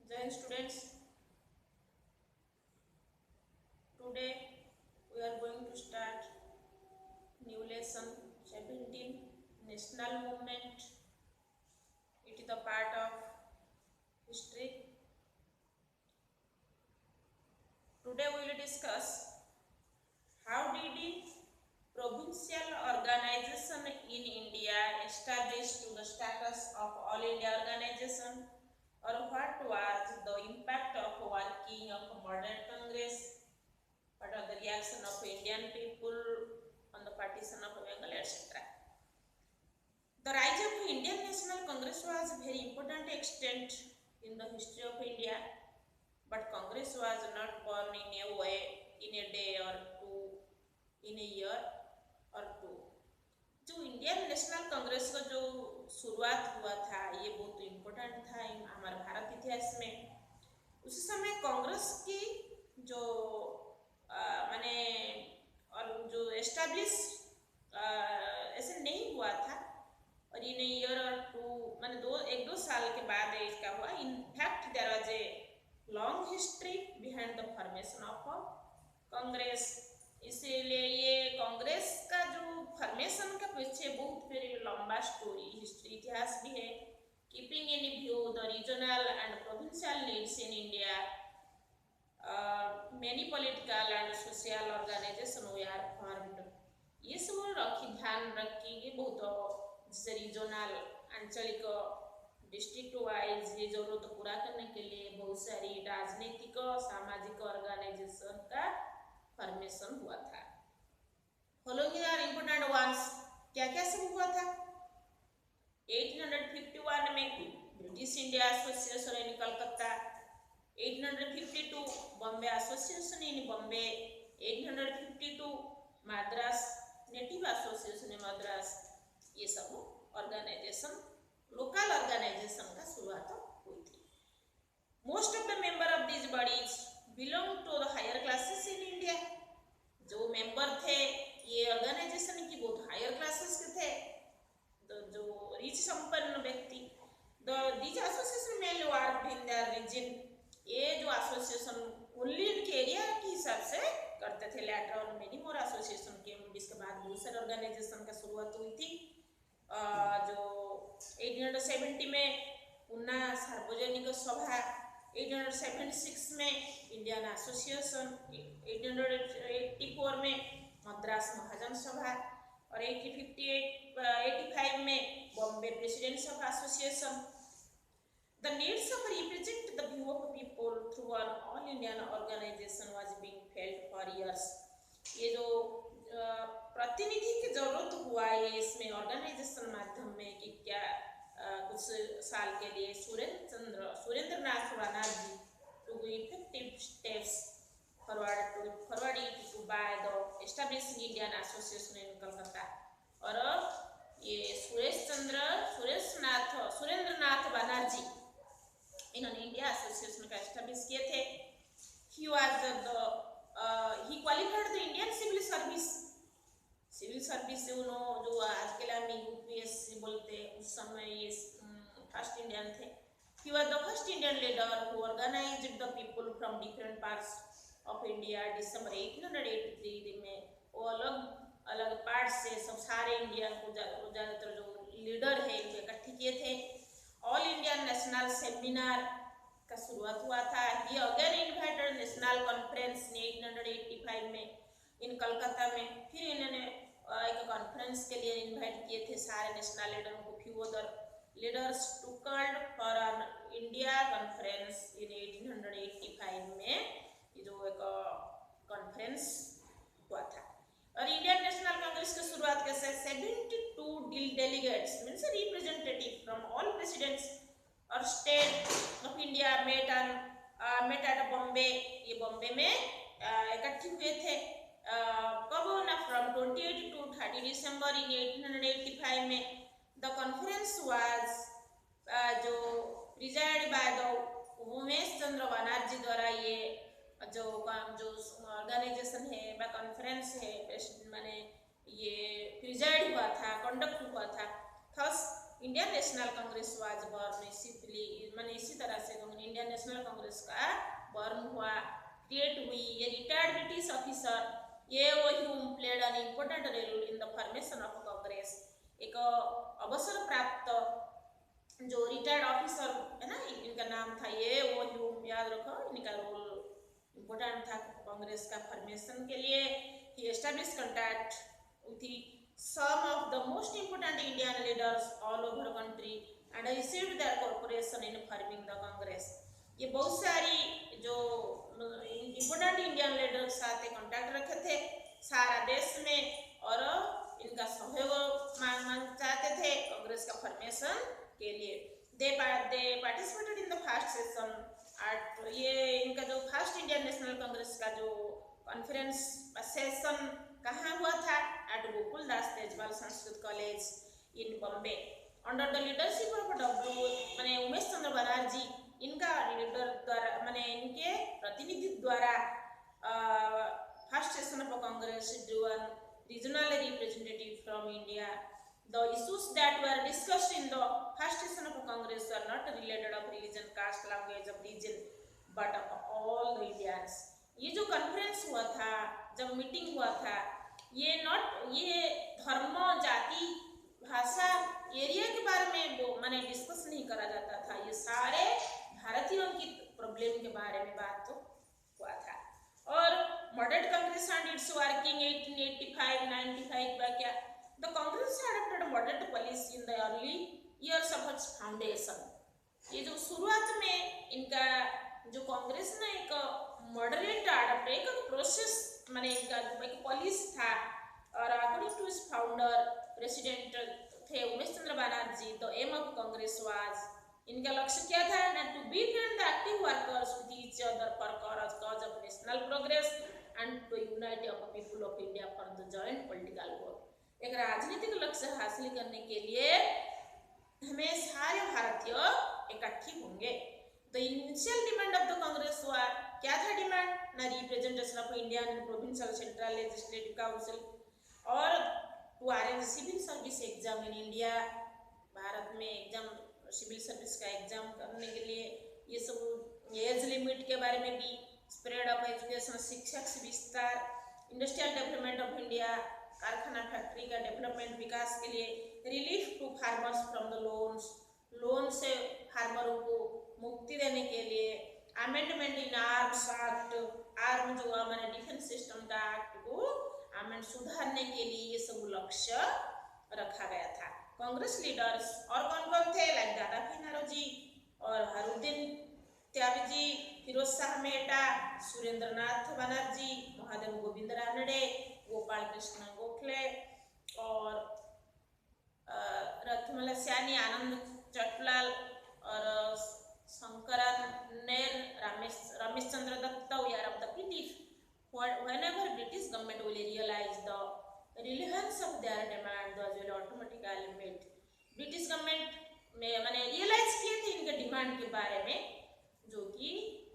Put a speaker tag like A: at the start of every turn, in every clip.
A: Jai students, today we are going to start new lesson 17 National Movement. It is a part of history. Today we will discuss how did the provincial organization in India establish to the status of All India organization, or what was the impact of working of modern Congress. What are the reaction of Indian people on the partition of Bengal, etc. The rise of Indian National Congress was a very important extent in the history of India, but Congress was not born in a way, in a day or two, in a year or two. जो Indian national Congress का जो शुरुआत हुआ था ये बहुत important था हमारे भारत इतिहास में। उसी समय कांग्रेस की जो माने और जो एस्टैब्लिश ऐसे नहीं हुआ था, और इन ईयर और टू माने एक दो साल के बाद इसका हुआ। In fact there was a long history behind the formation of Congress. इसीलिए ये कांग्रेस का जो फॉर्मेशन का पीछे बहुत फिर लंबा स्टोरी हिस्ट्री इतिहास भी है। Keeping in view the regional and provincial needs in India, many political and social organization were formed. ये सब रखी ध्यान रखी ये बहुत जैसे रीजनल आंचलिक डिस्ट्रिक्ट वाइज ये जरूरत पूरा करने के लिए बहुत सारी राजनीतिक सामाजिक ऑर्गेनाइजेशन का फॉर्मेशन हुआ था। फॉलोइंग आर इम्पोर्टेंट वंस, क्या क्या सब हुआ था। 1851 में British India association in Calcutta, 1852 Bombay association in Bombay, 1852 Madras native association in Madras. ये सब ऑर्गेनाइजेशन लोकल ऑर्गेनाइजेशन का शुरुआत हुई थी। Most of the member of this bodies belong to the higher classes in India. जो मेंबर थे ये ऑर्गेनाइजेशन की बहुत हायर क्लासेस के थे, तो जो रिच संपन्न व्यक्ति। This association mainly work in their region. ये जो एसोसिएशन ओनली इनके एरिया के हिसाब से करते थे। Later on many more association के इसके बाद बहुत सारे ऑर्गेनाइजेशन का शुरुआत हुई थी। जो 1870 में पुना सार्वजनिक सभा, 1876 में इंडियन एसोसिएशन, 1884 में मद्रास महाजन सभा, और 1885 में Bombay presidents of association. The needs of represent the view of people through an all Indian organization was being felt for years. ये जो प्रतिनिधि की जरूरत हुआ है इसमें ऑर्गेनाइजेशन माध्यम में कि क्या कुछ साल के लिए Surendra Nath Banerjee two effective steps forward it to by the establishing Indian Association in Calcutta. और ये सुरेंद्र नाथ बनर्जी इन्होंने इंडिया एसोसिएशन का एस्टेब्लिश किए थे। he qualified the Indian civil service। Civil service से उन्होंने जो आजकल हम यूपीएससी बोलते उस समय ये फर्स्ट इंडियन थे। He was the first Indian leader who organized the people from different parts of India। दिसंबर 1883 में वो अलग अलग पार्ट से सब सारे इंडिया को ज़्यादातर जो लीडर है इनको इकट्ठे किए थे। ऑल इंडिया नेशनल सेमिनार का शुरुआत हुआ था। ही अगेन इन्वाइटेड नेशनल कॉन्फ्रेंस ने 1885 में इन कलकत्ता में। फिर इन्होंने एक कॉन्फ्रेंस के लिए इन्वाइट किए थे सारे नेशनल लीडरों को। Few other leaders to called for an India conference in 1885 में जो एक कॉन्फ्रेंस हुआ था। और इंडियन नेशनल कांग्रेस की शुरुआत कैसे 72 delegates means representative from all presidents और state of India met at Bombay. ये बॉम्बे में इकट्ठे हुए थे। कब ना फ्रॉम 28 to 30 दिसंबर इन 1885 में। द कॉन्फ्रेंस वाज जो preside by the Umesh Chandra Banerjee द्वारा ये जो ऑर्गेनाइजेशन है व कॉन्फ्रेंस है माने ये प्रिजाइड हुआ था, कंडक्ट हुआ था। Thus Indian national Congress was born, माने इसी तरह से इंडियन नेशनल कांग्रेस का बॉर्न हुआ, क्रिएट हुई। ये रिटायर्ड ब्रिटिश ऑफिसर ये वो played an important role in the formation of Congress. एक अवसर प्राप्त जो रिटायर्ड ऑफिसर है ना, इनका नाम था ये वो याद रखो, इनका रोल इम्पोर्टेंट था कांग्रेस का फॉर्मेशन के लिए। He establish contact with some of the most important Indian leaders all over country and received their cooperation in forming the Congress। ये बहुत सारी जो इम्पोर्टेंट इंडियन लीडर के साथ कांटेक्ट रखे थे सारा देश में, और इनका सहयोग मांग चाहते थे कांग्रेस का फॉर्मेशन के लिए। They participated in the first session at, ये इनका जो फर्स्ट इंडियन नेशनल कांग्रेस का जो कॉन्फ्रेंस सेशन कहाँ हुआ था, at Gokul Das Tejpal Sanskrit college in Bombay, under the leadership of W माने उमेश चंद्र बनर्जी, इनका लीडर द्वारा माने इनके प्रतिनिधि द्वारा first session of Congress driven regional representative from India. The issues that were discussed in the first session of Congress are not related of religion, caste, language of region but all the Indians. ये जो conference हुआ था, जब meeting हुआ था, ये धर्म, जाति, भाषा, एरिया के बारे में वो माने डिस्कस नहीं करा जाता था, ये सारे भारतीयों की प्रॉब्लम के बारे में बात तो हुआ था। और modern Congress and it's working 1885-95 का क्या, the Congress adopted modern policy in the early years of its foundation. ये जो शुरुआत में इनका जो कांग्रेस ने एक मॉडरेट अडॉप्ट एक प्रोसेस माने इनका एक पॉलिसी था, और according to his founder president थे Umesh Chandra Banerjee, the aim of Congress was, इनका लक्ष्य क्या था ना, to befriend the active workers with each other for cause of national progress and to unite the people of India for the joint political work. एक राजनीतिक लक्ष्य हासिल करने के लिए हमें सारे भारतीय इकट्ठे होंगे। The initial demand of the Congress was, क्या था डिमांड ना, representation of India in provincial central legislative council, और to arrange civil service exam in India, Bharat में एग्जाम सिविल सर्विस का एग्जाम करने के लिए। ये सब एज लिमिट के बारे में भी, स्प्रेड ऑफ एजुकेशन, शिक्षा का विस्तार, इंडस्ट्रियल डेवलपमेंट ऑफ इंडिया, कारखाना फैक्ट्री का डेवलपमेंट विकास के लिए, relief to farmers from the loan से फार्मरों को मुक्ति देने के लिए, amendment in arms act, arm जो हमारे डिफेंस सिस्टम का एक्ट को अमेंड सुधारने के लिए ये सब लक्ष्य रखा गया था। कांग्रेस लीडर्स और कौन कौन थे, लाइक दादा भाई नौरोजी और हरुद्दीन त्यागजी, फिरोज शाह मेहता, सुरेंद्र नाथ बनर्जी, महादेव गोविंद रानडे, गोपाल कृष्ण गोखले और रथमला सयानी, आनंद चटलाल और Sankaran Nair, Romesh Chandra Dutt, we are of the British. Whenever British government will realize the relevance of their demand, those will automatically meet। British government में मैंने रियलाइज किए थे इनके डिमांड के बारे में, जो कि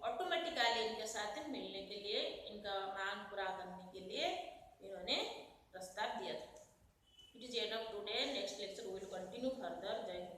A: ऑटोमेटिकली इनके साथ मिलने के लिए, इनका मांग पूरा करने के लिए इन्होंने प्रस्ताव दिया था। It is end of today, next lecture we will continue further. जय हिंद।